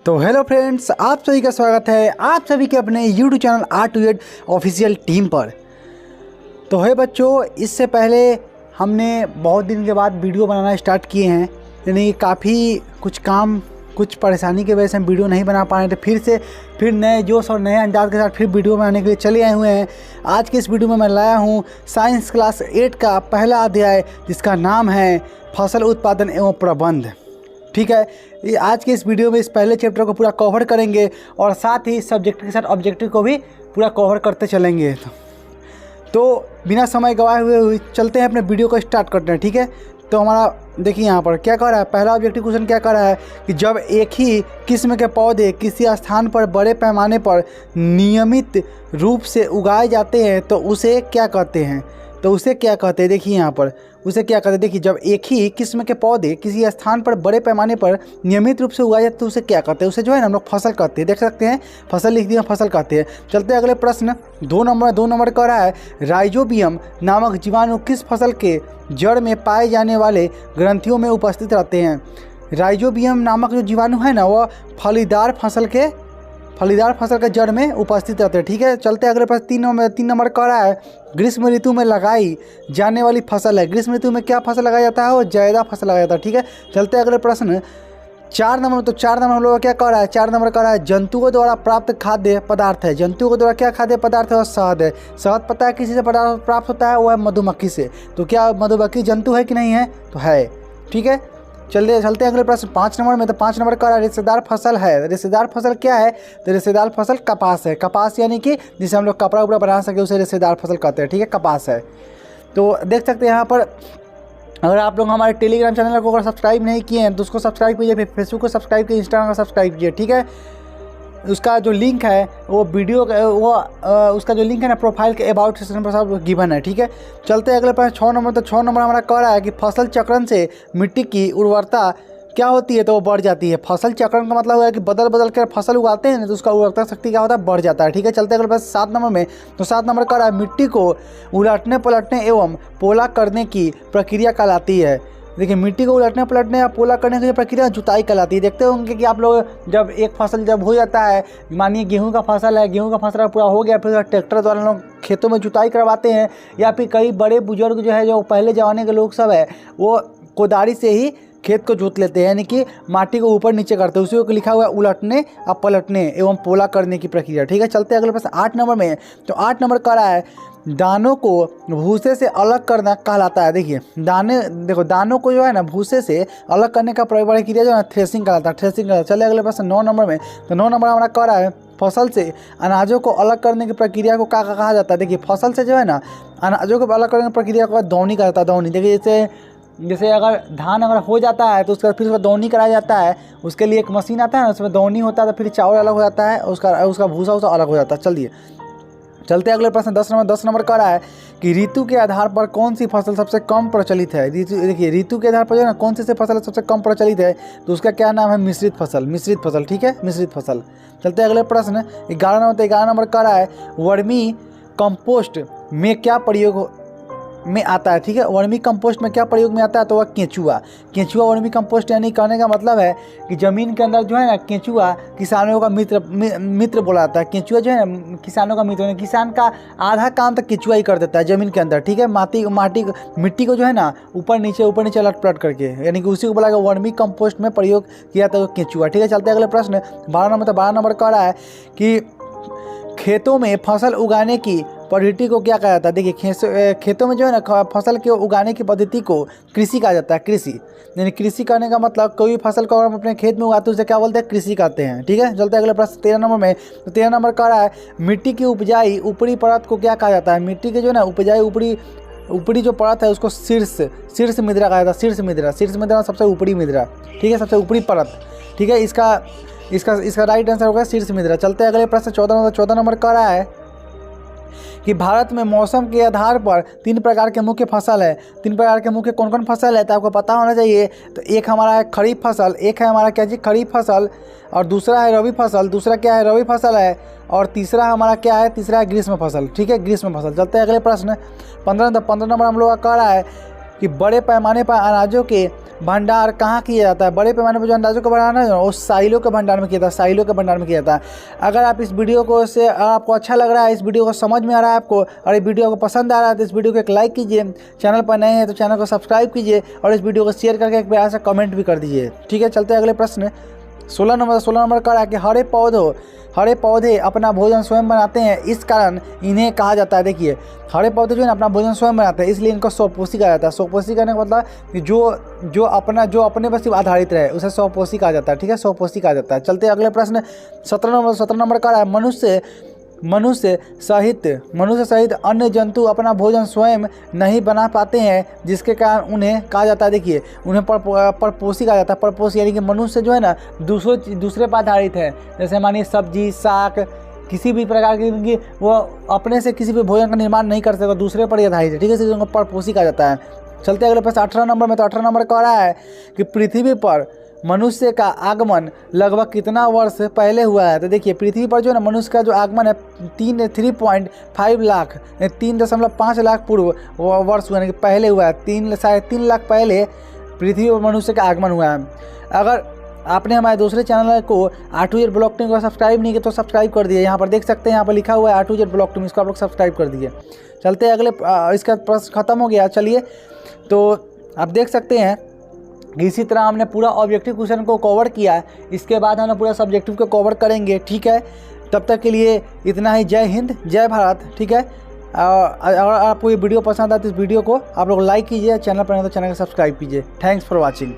तो hello friends, आप सभी का स्वागत है आप सभी के अपने YouTube channel R2Z official team पर। तो है बच्चों, इससे पहले हमने बहुत दिन के बाद वीडियो बनाना स्टार्ट किए हैं, यानी काफ़ी कुछ परेशानी की वजह से हम वीडियो नहीं बना पा रहे थे। फिर नए जोश और नए अंदाज के साथ फिर वीडियो बनाने के लिए चले आए हुए हैं। आज के इस वीडियो में मैं लाया हूँ साइंस क्लास 8 का पहला अध्याय, जिसका नाम है फसल उत्पादन एवं प्रबंध। ठीक है, ये आज के इस वीडियो में इस पहले चैप्टर को पूरा कवर करेंगे और साथ ही सब्जेक्ट के साथ ऑब्जेक्टिव को भी पूरा कवर करते चलेंगे। तो बिना समय गवाए हुए चलते हैं, अपने वीडियो को स्टार्ट करते हैं। ठीक है, तो हमारा देखिए यहाँ पर क्या कह रहा है। पहला ऑब्जेक्टिव क्वेश्चन क्या कह रहा है कि जब एक ही किस्म के पौधे किसी स्थान पर बड़े पैमाने पर नियमित रूप से उगाए जाते हैं तो उसे क्या कहते हैं। देखिए यहाँ पर उसे क्या कहते हैं। देखिए, जब एक ही किस्म के पौधे किसी स्थान पर बड़े पैमाने पर नियमित रूप से उगाए जाते तो उसे क्या कहते हैं। उसे जो है ना हम लोग फसल कहते हैं। देख सकते हैं फसल लिख दिया, फसल कहते हैं। चलते हैं अगले प्रश्न। 2 नंबर कह रहा है राइजोबियम नामक जीवाणु किस फसल के जड़ में पाए जाने वाले ग्रंथियों में उपस्थित रहते हैं। राइजोबियम नामक जो जीवाणु है ना, वह फलीदार फसल के जड़ में उपस्थित रहते हैं। ठीक है, चलते अगले पास 3 नंबर कह रहा है ग्रीष्म ऋतु में लगाई जाने वाली फसल है। ग्रीष्म ऋतु में क्या फसल लगाया जाता है, वो जायदा फसल लगाया जाता है। ठीक है, चलते अगले प्रश्न 4 नंबर। तो 4 नंबर हम लोग क्या कह रहा है। 4 नंबर कह रहा है जंतुओं द्वारा प्राप्त खाद्य पदार्थ है। जंतुओं के द्वारा क्या खाद्य पदार्थ है, और शहद है। शहद पता है किसी से प्राप्त होता है, वो है मधुमक्खी से। तो क्या मधुमक्खी जंतु है कि नहीं है, तो है। ठीक है, चलते अगले प्रश्न 5 नंबर में। तो 5 नंबर का रेशेदार फसल है। रेशेदार फसल क्या है, तो रेशेदार फसल कपास है। कपास यानी कि जिसे हम लोग कपड़ा उपड़ा बना सके उसे रेशेदार फसल कहते हैं। ठीक है, कपास है। तो देख सकते हैं यहाँ पर, अगर आप लोग हमारे टेलीग्राम चैनल को अगर सब्सक्राइब नहीं किए हैं तो उसको सब्सक्राइब कीजिए, फिर फेसबुक को सब्सक्राइब कीजिए, इंस्टाग्राम को सब्सक्राइब कीजिए। ठीक है, उसका जो लिंक है वो उसका जो लिंक है ना प्रोफाइल के अबाउट सेक्शन पर सब गिवन है। ठीक है, चलते हैं अगले पास 6 नंबर। तो 6 नंबर हमारा कह रहा है कि फसल चक्रण से मिट्टी की उर्वरता क्या होती है, तो वो बढ़ जाती है। फसल चक्रण का मतलब है कि बदल कर फसल उगाते हैं तो उसका उर्वरता शक्ति क्या होता है, बढ़ जाता है। ठीक है, चलते अगले पास 7 नंबर में। तो 7 नंबर कह रहा है मिट्टी को उलटने पलटने एवं पोला करने की प्रक्रिया कहलाती है। देखिए, मिट्टी को उलटने पलटने या पोला करने की प्रक्रिया जुताई कहलाती है। देखते होंगे कि आप लोग जब एक फसल जब हो जाता है, मानिए गेहूं का फसल है, गेहूं का फसल पूरा हो गया, फिर ट्रैक्टर द्वारा लोग खेतों में जुताई करवाते हैं, या फिर कई बड़े बुजुर्ग जो है, जो पहले ज़माने के लोग सब है, वो कोदारी से ही खेत को जोत लेते हैं, यानी कि माटी को ऊपर नीचे करते हैं। उसी को लिखा हुआ है उलटने और पलटने एवं पोला करने की प्रक्रिया। ठीक है, चलते अगले पास 8 नंबर में। तो 8 नंबर कह रहा है दानों को भूसे से अलग करना कहलाता है। देखिए, दानों को जो है ना भूसे से अलग करने का प्रक्रिया जो है थ्रेसिंग कहलाता है। चले अगले पास 9 नंबर में। तो 9 नंबर हमारा कह रहा है फसल से अनाजों को अलग करने की प्रक्रिया को क्या कहा जाता है। देखिए, फसल से जो है ना अनाजों को अलग करने की प्रक्रिया को दौनी कहा जाता है। दौनी, देखिए जैसे अगर धान अगर हो जाता है तो उसका फिर उसका दौनी कराया जाता है। उसके लिए एक मशीन आता है ना, उसमें दौनी होता है, तो फिर चावल अलग हो जाता है, उसका भूसा अलग हो जाता है। चलिए चलते अगले प्रश्न 10 नंबर कह रहा है कि ऋतु के आधार पर कौन सी फसल सबसे कम प्रचलित है। देखिए, ऋतु के आधार पर जो है ना कौन सी फसल सबसे कम प्रचलित है, तो उसका क्या नाम है, मिश्रित फसल। ठीक है, मिश्रित फसल। चलते अगले प्रश्न 11 नंबर कह रहा है वर्मी कंपोस्ट में क्या प्रयोग में आता है। ठीक है, वर्मी कंपोस्ट में क्या प्रयोग में आता है, तो वह केंचुआ वर्मी कंपोस्ट, यानी कहने का मतलब है कि ज़मीन के अंदर जो है ना केंचुआ किसानों का मित्र बोला जाता है। केंचुआ जो है ना किसानों का मित्र, किसान का आधा काम तक केंचुआ ही कर देता है ज़मीन के अंदर। ठीक है, मिट्टी को जो है ना ऊपर नीचे अलट पलट करके, यानी कि उसी को बोला गया वर्मी कंपोस्ट में प्रयोग किया था केंचुआ। ठीक है, चलते अगले प्रश्न 12 नंबर कह रहा है कि खेतों में फसल उगाने की पद्धति को क्या कहा जाता है। देखिए, खेतों में जो है ना फसल के उगाने की पद्धति को कृषि कहा जाता है। कृषि यानी कृषि करने का मतलब कोई फसल को हम अपने खेत में उगाते हैं उसे क्या बोलते हैं, कृषि कहते हैं। ठीक है, चलते अगले प्रश्न 13 नंबर में। तो 13 नंबर कह रहा है मिट्टी की उपजाई ऊपरी परत को क्या कहा जाता है। मिट्टी के जो है ना उपजाई ऊपरी जो परत है उसको शीर्ष मिद्रा कहा जाता है। शीर्ष मिद्रा सबसे ऊपरी मिद्रा। ठीक है, सबसे ऊपरी परत। ठीक है, इसका राइट आंसर होगा शीर्ष मिद्रा। चलते अगले प्रश्न 14 नंबर कह रहा है कि भारत में मौसम के आधार पर 3 प्रकार के मुख्य फसल है। 3 प्रकार के मुख्य कौन कौन फसल है, तो आपको पता होना चाहिए। तो एक हमारा है खरीफ फसल, एक है हमारा क्या जी खरीफ फसल, और दूसरा है रबी फसल, दूसरा क्या है रबी फसल है, और तीसरा हमारा क्या है, तीसरा है ग्रीष्म फसल। ठीक है, ग्रीष्म फसल। चलते हैं अगले प्रश्न 15 नंबर हम लोग का कह रहा है कि बड़े पैमाने पर अनाजों के भंडार कहाँ किया जाता है? बड़े पैमाने पर जो अंडाजों का भंडार है वो साइलों के भंडार में किया जाता है, साइलों के भंडार में किया जाता है। अगर आप इस वीडियो को से आपको अच्छा लग रहा है, इस वीडियो को समझ में आ रहा है आपको, और इस वीडियो को पसंद आ रहा है तो इस वीडियो को एक लाइक कीजिए। चैनल पर नए हैं तो चैनल को सब्सक्राइब कीजिए और इस वीडियो को शेयर करके एक प्यार से कमेंट भी कर दीजिए। ठीक है, चलते हैं अगले प्रश्न। 16 नंबर कर रहा है कि हरे पौधे अपना भोजन स्वयं बनाते हैं, इस कारण इन्हें कहा जाता है। देखिए, हरे पौधे जो है ना अपना भोजन स्वयं बनाते हैं, इसलिए इनको स्वपोषी कहा जाता है। स्वपोषी कहने का मतलब कि जो अपने पर सिर्फ आधारित रहे उसे स्वपोषी कहा जाता है। ठीक है, स्वपोषी कहा जाता है। चलते हैं अगले प्रश्न। 17 नंबर का है मनुष्य सहित अन्य जंतु अपना भोजन स्वयं नहीं बना पाते हैं, जिसके कारण उन्हें कहा जाता है, देखिए, उन्हें परपोषी कहा जाता है। परपोषी यानी कि मनुष्य जो है ना दूसरे पर आधारित है। जैसे मानिए सब्जी साग किसी भी प्रकार की वो अपने से किसी भी भोजन का निर्माण नहीं कर सकता, दूसरे पर ही आधारित है। ठीक है, इसलिए उनको परपोषी कहा जाता है। चलते अगले पास 18 नंबर में। तो 18 नंबर कह रहा है कि पृथ्वी पर मनुष्य का आगमन लगभग कितना वर्ष पहले हुआ है? तो देखिए, पृथ्वी पर जो है ना मनुष्य का जो आगमन है 3.5 लाख 3.5 लाख पूर्व वर्ष हुआ है, कि पहले हुआ है। 3 लाख पहले पृथ्वी पर मनुष्य का आगमन हुआ है। अगर आपने हमारे दूसरे चैनल को A2Z ब्लॉग टीम को सब्सक्राइब नहीं किया तो सब्सक्राइब कर दिए। यहाँ पर देख सकते हैं, यहाँ पर लिखा हुआ है A2Z ब्लॉग टीम, इसको आप लोग सब्सक्राइब कर दिए। चलते हैं अगले, इसका प्रश्न खत्म हो गया। चलिए, तो आप देख सकते हैं इसी तरह हमने पूरा ऑब्जेक्टिव क्वेश्चन को कवर किया है। इसके बाद हम पूरा सब्जेक्टिव को कवर करेंगे। ठीक है, तब तक के लिए इतना ही। जय हिंद, जय भारत। ठीक है, अगर आपको ये वीडियो पसंद आए तो इस वीडियो को आप लोग लाइक कीजिए, चैनल पर नहीं तो चैनल को सब्सक्राइब कीजिए। Thanks for watching.